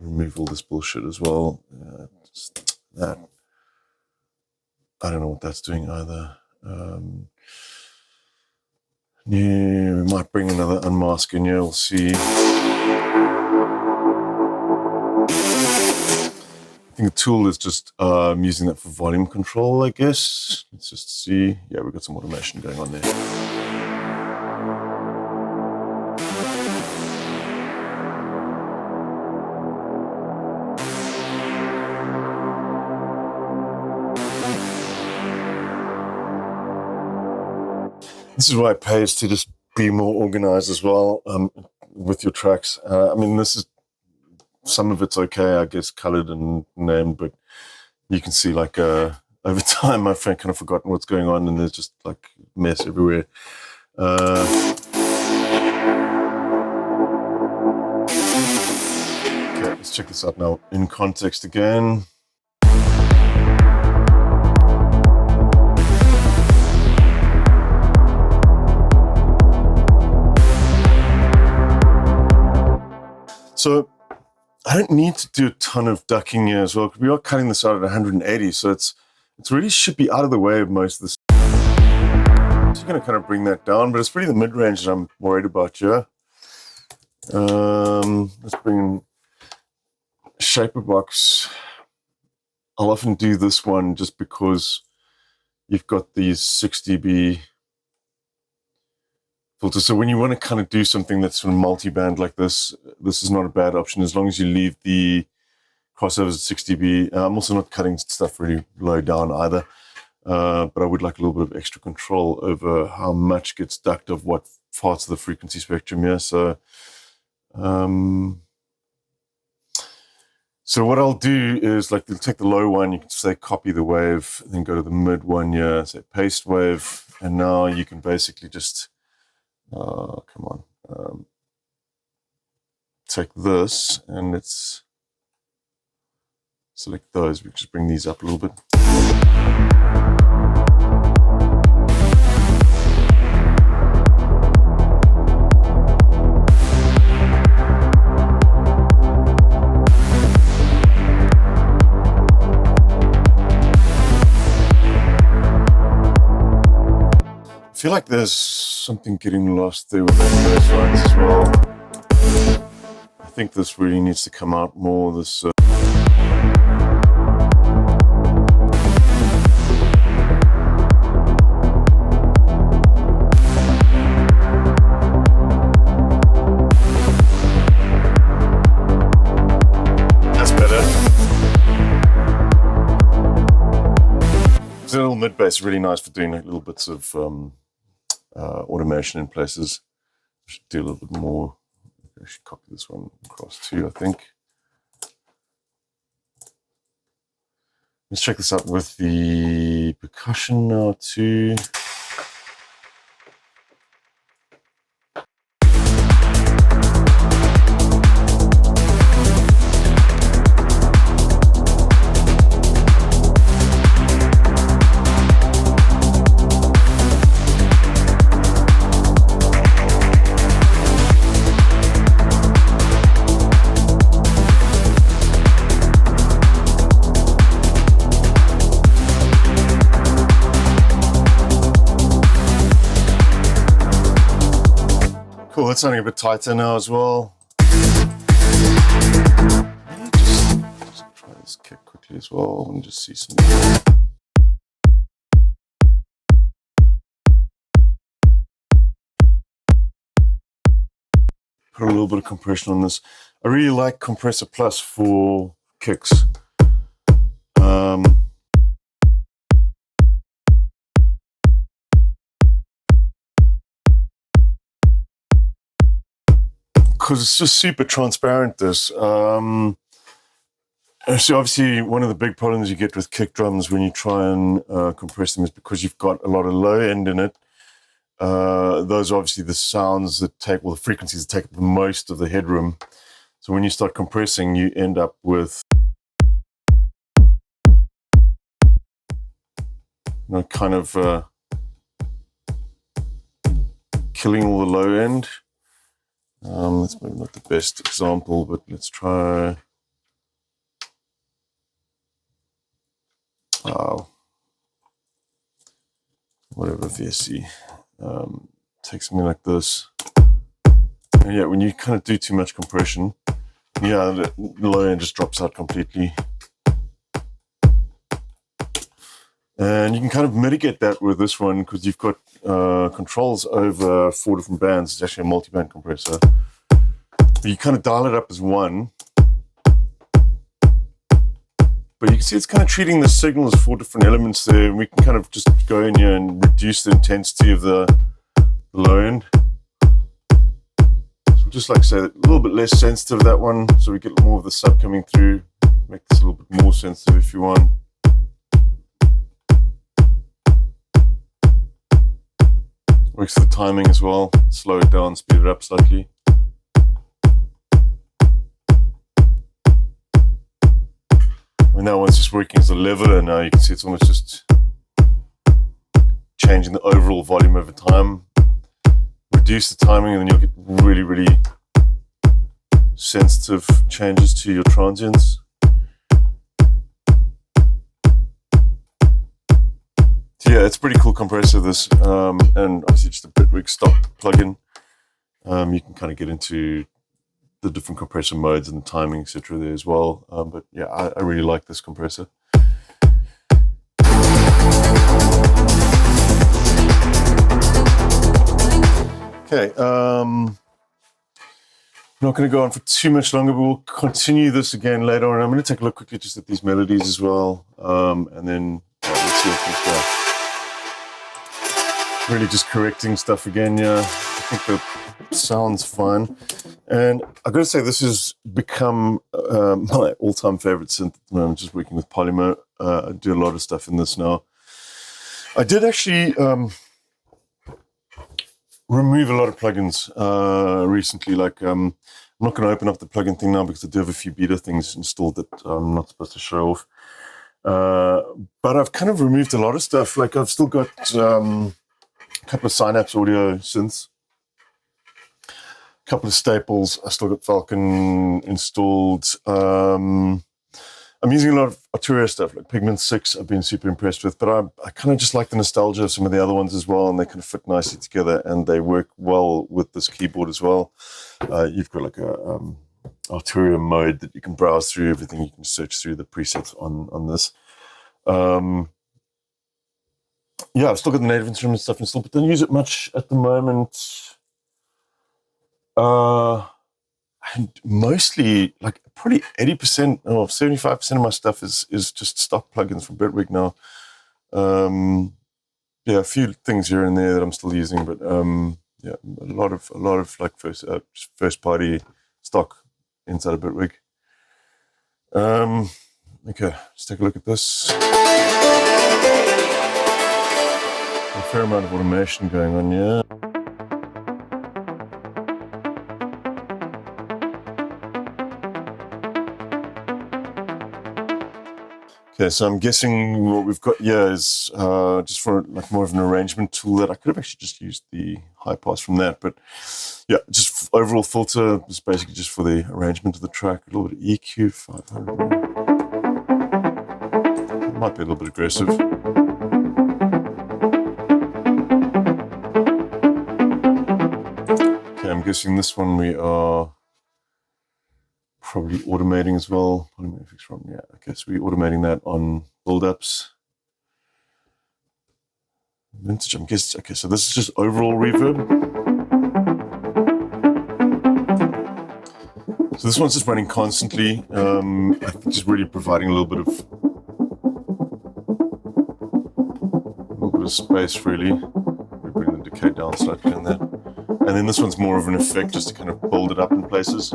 remove all this bullshit as well. Just that. I don't know what that's doing either. Yeah, we might bring another unmask in here. We'll see. I think the tool is just using that for volume control, I guess. Let's just see. Yeah, we've got some automation going on there. This is why it pays to just be more organized as well with your tracks. I mean, this is, some of it's okay, I guess, colored and named, but you can see like over time I've kind of forgotten what's going on and there's just like mess everywhere. Okay, let's check this out now in context again. So I don't need to do a ton of ducking here as well, because we are cutting this out at 180, so it's really should be out of the way of most of this. So you're going to kind of bring that down, but it's really the mid-range that I'm worried about here. Let's bring in Shaper Box. I'll often do this one just because you've got these 6 dB filter. So when you want to kind of do something that's sort of multi-band like this, this is not a bad option as long as you leave the crossovers at 6 dB. I'm also not cutting stuff really low down either, but I would like a little bit of extra control over how much gets ducked of what parts of the frequency spectrum here. So what I'll do is like take the low one, you can say copy the wave, then go to the mid one here, say paste wave, and now you can basically just come on. Take this and let's select those. We just bring these up a little bit. I feel like there's something getting lost there with those lines as well. I think this really needs to come out more. This that's better. The little mid bass is really nice for doing like little bits of automation in places. I should do a little bit more. I should copy this one across too, I think. Let's check this out with the percussion now too. Cool, that's sounding a bit tighter now as well. Just try this kick quickly as well and just see something. Put a little bit of compression on this. I really like Compressor Plus for kicks. Because it's just super transparent, this. And So obviously one of the big problems you get with kick drums when you try and compress them is because you've got a lot of low end in it. Those are obviously the sounds that take, well, the frequencies that take up the most of the headroom. So when you start compressing, you end up with, kind of killing all the low end. That's maybe not the best example, but let's try. Whatever VSC. Take something like this. And yeah, when you kind of do too much compression, yeah, the low end just drops out completely. And you can kind of mitigate that with this one because you've got controls over 4 different bands. It's actually a multi-band compressor. But you kind of dial it up as one. But you can see it's kind of treating the signal as 4 different elements there. And we can kind of just go in here and reduce the intensity of the low end. So we'll just like say a little bit less sensitive, that one, so we get more of the sub coming through. Make this a little bit more sensitive if you want. Works for the timing as well. Slow it down, speed it up slightly. I mean, that one's just working as a leveler now. You can see it's almost just changing the overall volume over time. Reduce the timing and then you'll get really, really sensitive changes to your transients. So yeah, it's a pretty cool compressor, this, and obviously just a Bitwig stock plugin. You can kind of get into the different compressor modes and the timing, etc. there as well. But yeah, I really like this compressor. Okay, I'm not going to go on for too much longer, but we'll continue this again later on. I'm going to take a look quickly just at these melodies as well, and then let's see what things go. Really just correcting stuff again, yeah. I think the sound's fine. And I've got to say, this has become my all-time favorite synth at the moment, just working with Polymer. I do a lot of stuff in this now. I did actually remove a lot of plugins recently. Like, I'm not going to open up the plugin thing now because I do have a few beta things installed that I'm not supposed to show off. But I've kind of removed a lot of stuff. Like, I've still got a couple of Synapse audio synths. Couple of staples. I still got Falcon installed. I'm using a lot of Arturia stuff, like Pigment 6 I've been super impressed with, but I kind of just like the nostalgia of some of the other ones as well, and they kind of fit nicely together, and they work well with this keyboard as well. You've got like a Arturia mode that you can browse through everything. You can search through the presets on this. Yeah, I've still got the native instrument stuff installed, but don't use it much at the moment. And mostly, like, probably 80% or 75% of my stuff is just stock plugins from Bitwig now. Yeah, a few things here and there that I'm still using, but yeah, a lot of like first party stock inside of Bitwig. Okay, let's take a look at this. A fair amount of automation going on, yeah. Okay, so I'm guessing what we've got here is just for like more of an arrangement tool that I could have actually just used the high pass from that, but yeah, just overall filter is basically just for the arrangement of the track. A little bit of EQ, 500. Might be a little bit aggressive. Okay, I'm guessing this one we are probably automating as well. Yeah, okay, so we're automating that on build-ups. Vintage, I'm guessing, okay, so this is just overall reverb. So this one's just running constantly. I think just really providing a little bit of space, really. We bring the decay down slightly on that. And then this one's more of an effect just to kind of build it up in places.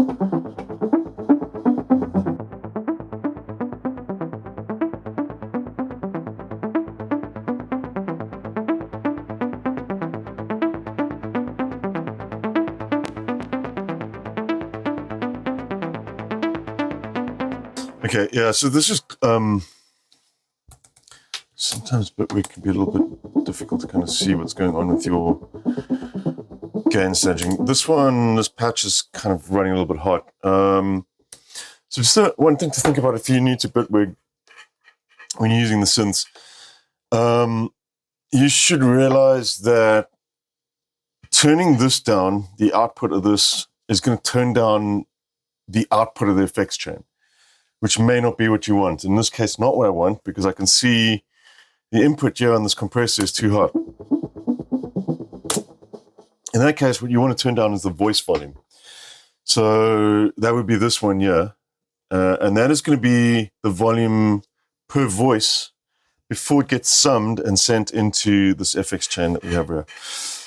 Okay, yeah, so this is sometimes Bitwig can be a little bit difficult to kind of see what's going on with your gain staging. This patch is kind of running a little bit hot. So just one thing to think about if you're new to Bitwig when you're using the synths, you should realize that turning this down, the output of this, is going to turn down the output of the effects chain, which may not be what you want. In this case, not what I want, because I can see the input here on this compressor is too hot. In that case, what you want to turn down is the voice volume. So that would be this one here. And that is going to be the volume per voice before it gets summed and sent into this FX chain that we have here.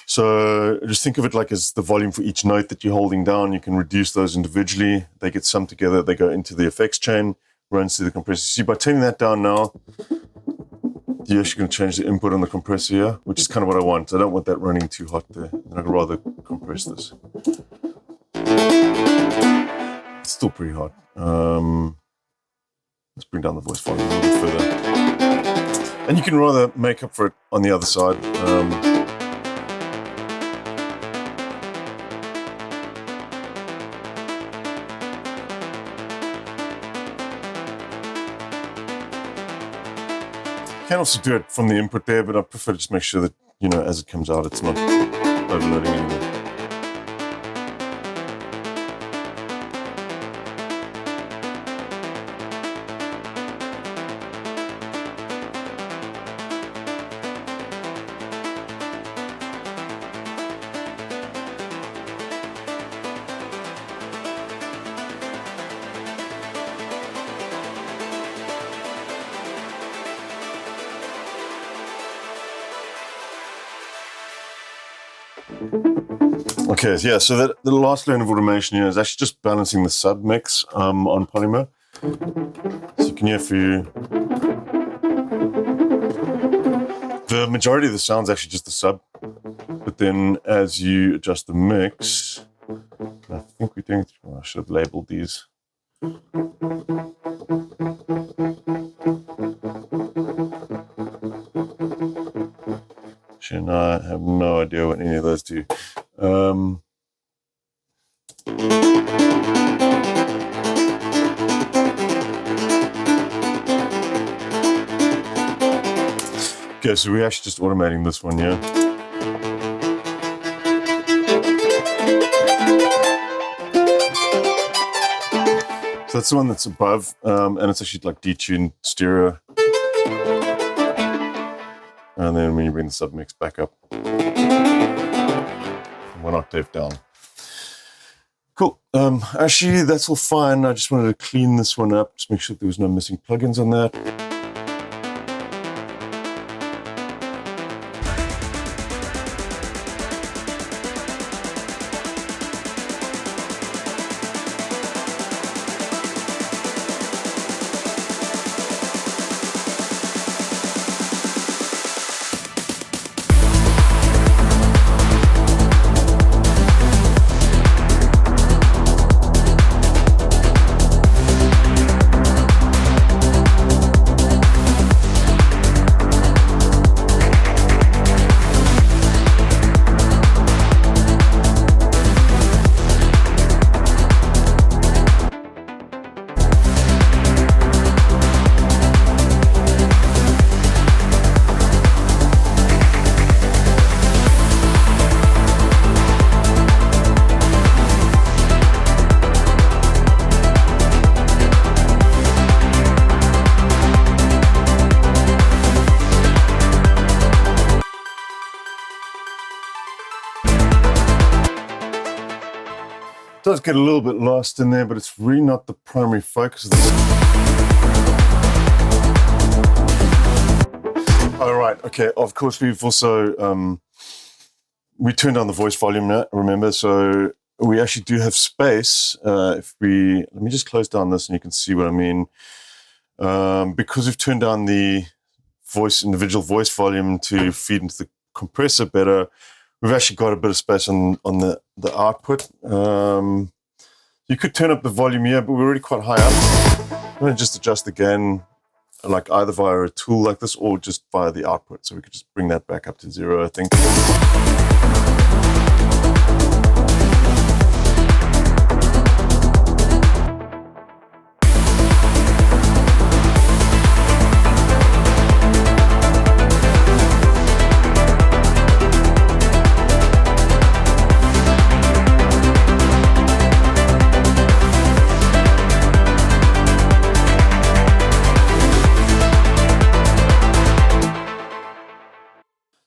So just think of it like as the volume for each note that you're holding down. You can reduce those individually. They get summed together. They go into the FX chain, runs through the compressor. See, by turning that down now, you're actually going to change the input on the compressor here, which is kind of what I want. I don't want that running too hot there. I'd rather compress this. It's still pretty hot. Let's bring down the voice volume a little bit further. And you can rather make up for it on the other side. You can also do it from the input there, but I prefer to just make sure that, you know, as it comes out, it's not overloading anything. Okay, yeah, so the last line of automation here is actually just balancing the sub mix on Polymer. So you can hear for you. The majority of the sound is actually just the sub, but then as you adjust the mix, I think we're doing, I should have labeled these. Actually, no, I have no idea what any of those do. Okay, so we're actually just automating this one, yeah. So that's the one that's above, and it's actually like detuned stereo. And then when you bring the submix back up, 1 octave down. Cool. Actually, that's all fine. I just wanted to clean this one up, just make sure there was no missing plugins on that. It does get a little bit lost in there, but it's really not the primary focus of the All right, okay, of course we've also, we turned down the voice volume now, remember, so we actually do have space. Let me just close down this and you can see what I mean. Because we've turned down the individual voice volume to feed into the compressor better, we've actually got a bit of space on the output. You could turn up the volume here, but we're already quite high up. I'm going to just adjust the gain, like either via a tool like this or just via the output. So we could just bring that back up to 0, I think.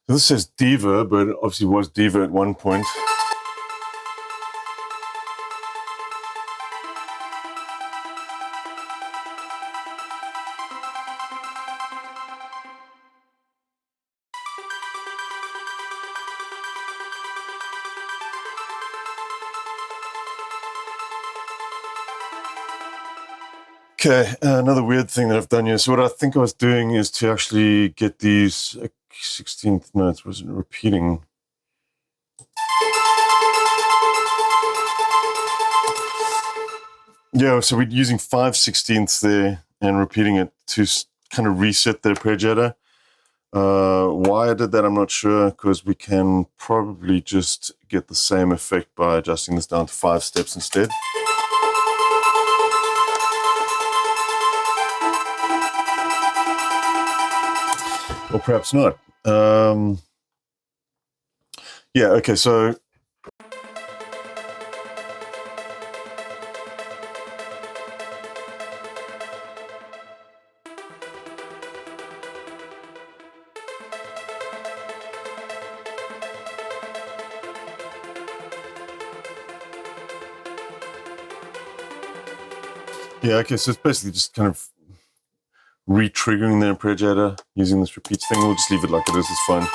So this says diva, but obviously was diva at one point. Okay, another weird thing that I've done here. So what I think I was doing is to actually get these 16th notes, wasn't repeating. Yeah, so we're using 5/16ths there and repeating it to kind of reset the arpeggiator. Why I did that, I'm not sure, because we can probably just get the same effect by adjusting this down to 5 steps instead. Or perhaps not. Yeah, okay, so yeah, okay, so it's basically just kind of re-triggering the arpeggiator using this repeats thing. We'll just leave it like it is, it's fine.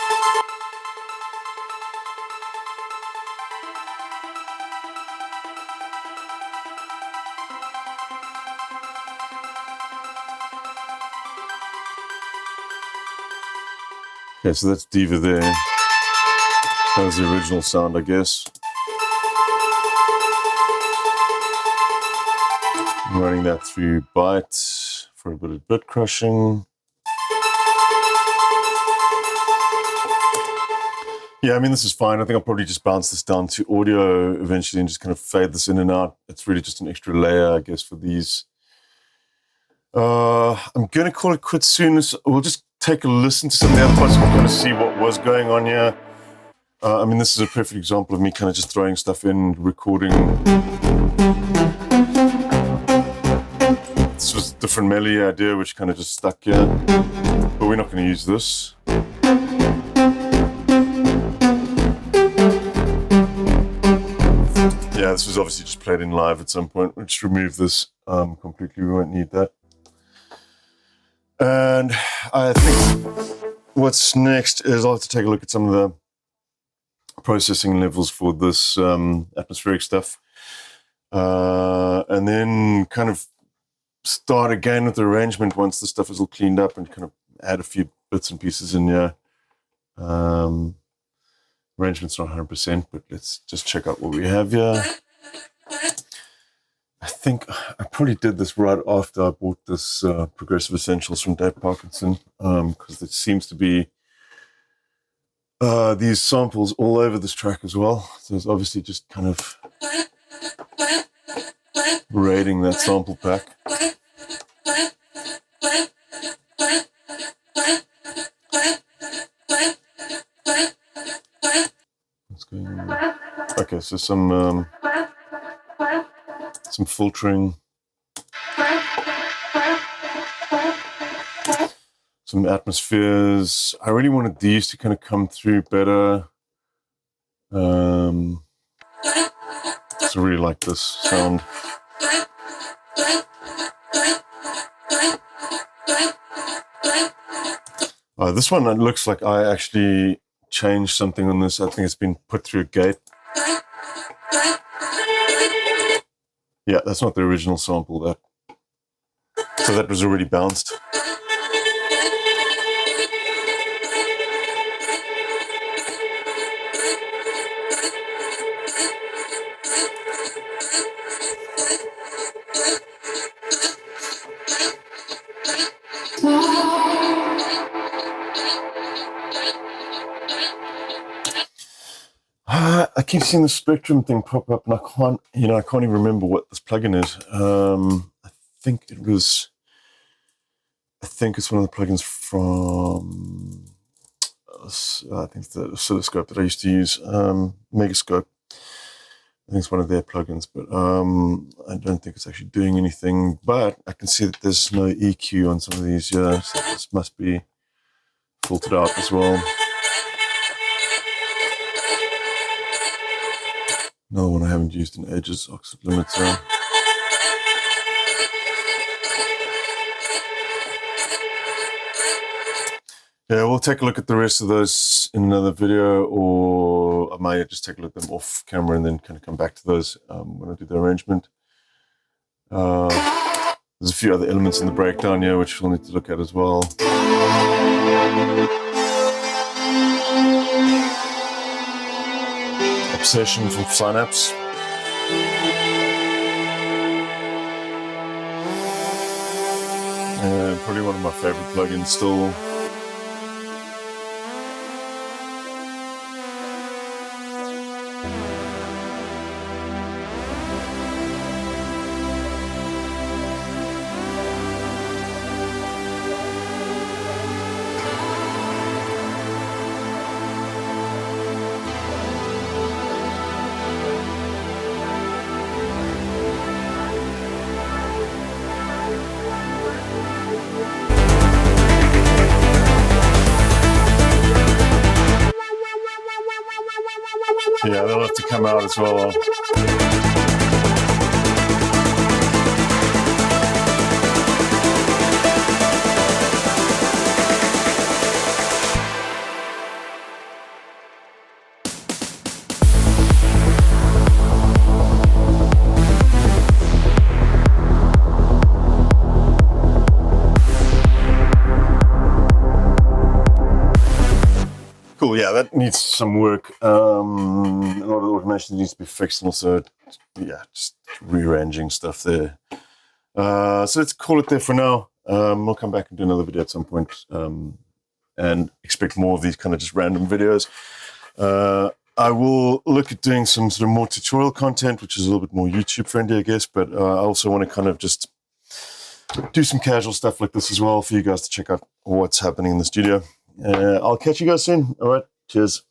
Okay, so that's diva there. That was the original sound, I guess. I'm running that through Byte for a bit of bit crushing. Yeah, I mean, this is fine. I think I'll probably just bounce this down to audio eventually and just kind of fade this in and out. It's really just an extra layer, I guess, for these. I'm going to call it quits soon. We'll just take a listen to some of the other parts and kind of see what was going on here. I mean, this is a perfect example of me kind of just throwing stuff in, recording. This was a different melody idea, which kind of just stuck here. But we're not going to use this. Yeah, this was obviously just played in live at some point. We'll just remove this completely. We won't need that. And I think what's next is I'll have to take a look at some of the processing levels for this atmospheric stuff. And then kind of start again with the arrangement once the stuff is all cleaned up and kind of add a few bits and pieces in here. Arrangement's not 100%, but let's just check out what we have here. I think I probably did this right after I bought this Progressive Essentials from Dave Parkinson, because there seems to be these samples all over this track as well. So it's obviously just kind of raiding that sample pack. What's going on? Okay, so some filtering, some atmospheres. I really wanted these to kind of come through better. So I really like this sound. This one, it looks like I actually changed something on this. I think it's been put through a gate. Yeah, that's not the original sample, that. So that was already bounced. I keep seeing the Spectrum thing pop up, and I can't even remember what this plugin is. I think it's one of the plugins from, I think it's the oscilloscope that I used to use, Megascope. I think it's one of their plugins, but I don't think it's actually doing anything. But I can see that there's no EQ on some of these, so this must be filtered out as well. Another one I haven't used in ages, octave limiter. Yeah, we'll take a look at the rest of those in another video, or I might just take a look at them off camera and then kind of come back to those when I do the arrangement. There's a few other elements in the breakdown here which we'll need to look at as well. Obsession from Synapse. Probably one of my favorite plugins still. Yeah, they'll have to come out as well. Cool, yeah, that needs some work. A lot of the automation needs to be fixed, and also, yeah, just rearranging stuff there. So let's call it there for now. We'll come back and do another video at some point, and expect more of these kind of just random videos. I will look at doing some sort of more tutorial content, which is a little bit more YouTube friendly, I guess, but I also want to kind of just do some casual stuff like this as well for you guys to check out what's happening in the studio. I'll catch you guys soon. All right, cheers.